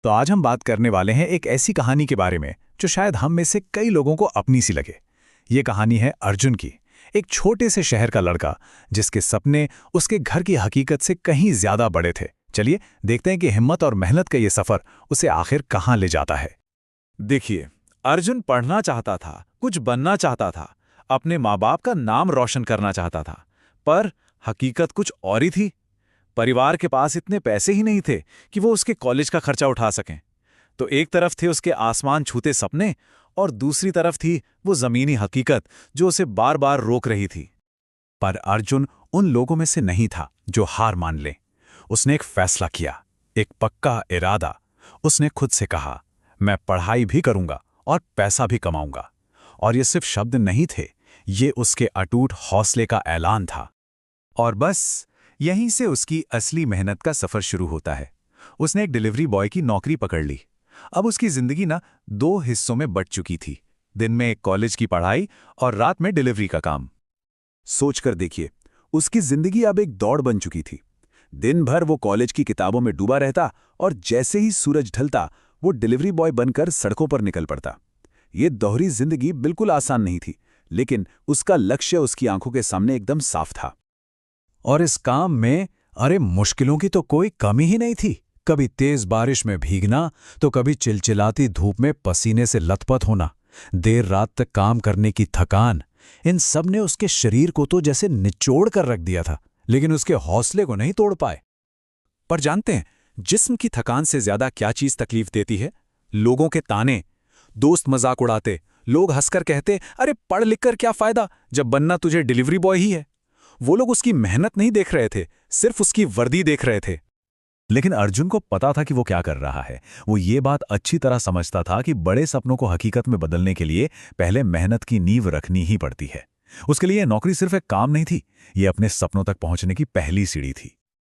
तो आज हम बात करने वाले हैं एक ऐसी कहानी के बारे में जो शायद हम में से कई लोगों को अपनी सी लगे। ये कहानी है अर्जुन की, एक छोटे से शहर का लड़का जिसके सपने उसके घर की हकीकत से कहीं ज्यादा बड़े थे। चलिए देखते हैं कि हिम्मत और मेहनत का ये सफर उसे आखिर कहाँ ले जाता है। देखिए, अर्जुन पढ़ना चाहता था, कुछ बनना चाहता था, अपने माँ बाप का नाम रोशन करना चाहता था, पर हकीकत कुछ और ही थी। परिवार के पास इतने पैसे ही नहीं थे कि वो उसके कॉलेज का खर्चा उठा सकें। तो एक तरफ थे उसके आसमान छूते सपने और दूसरी तरफ थी वो जमीनी हकीकत जो उसे बार बार रोक रही थी। पर अर्जुन उन लोगों में से नहीं था जो हार मान ले। उसने एक फैसला किया, एक पक्का इरादा। उसने खुद से कहा, मैं पढ़ाई भी करूंगा और पैसा भी कमाऊंगा। और ये सिर्फ शब्द नहीं थे, ये उसके अटूट हौसले का ऐलान था। और बस यहीं से उसकी असली मेहनत का सफर शुरू होता है। उसने एक डिलीवरी बॉय की नौकरी पकड़ ली। अब उसकी जिंदगी ना दो हिस्सों में बंट चुकी थी, दिन में कॉलेज की पढ़ाई और रात में डिलीवरी का काम। सोचकर देखिए, उसकी जिंदगी अब एक दौड़ बन चुकी थी। दिन भर वो कॉलेज की किताबों में डूबा रहता और जैसे ही सूरज ढलता वो डिलीवरी बॉय बनकर सड़कों पर निकल पड़ता। ये दोहरी जिंदगी बिल्कुल आसान नहीं थी, लेकिन उसका लक्ष्य उसकी आंखों के सामने एकदम साफ था। और इस काम में मुश्किलों की तो कोई कमी ही नहीं थी। कभी तेज बारिश में भीगना तो कभी चिलचिलाती धूप में पसीने से लथपथ होना, देर रात तक काम करने की थकान, इन सब ने उसके शरीर को तो जैसे निचोड़ कर रख दिया था, लेकिन उसके हौसले को नहीं तोड़ पाए। पर जानते हैं जिस्म की थकान से ज्यादा क्या चीज तकलीफ देती है? लोगों के ताने। दोस्त मजाक उड़ाते, लोग हंसकर कहते, अरे पढ़ लिख कर क्या फायदा जब बनना तुझे डिलीवरी बॉय ही है। वो लोग उसकी मेहनत नहीं देख रहे थे, सिर्फ उसकी वर्दी देख रहे थे। लेकिन अर्जुन को पता था कि वो क्या कर रहा है। वो ये बात अच्छी तरह समझता था कि बड़े सपनों को हकीकत में बदलने के लिए पहले मेहनत की नींव रखनी ही पड़ती है। उसके लिए नौकरी सिर्फ एक काम नहीं थी, ये अपने सपनों तक पहुंचने की पहली सीढ़ी थी।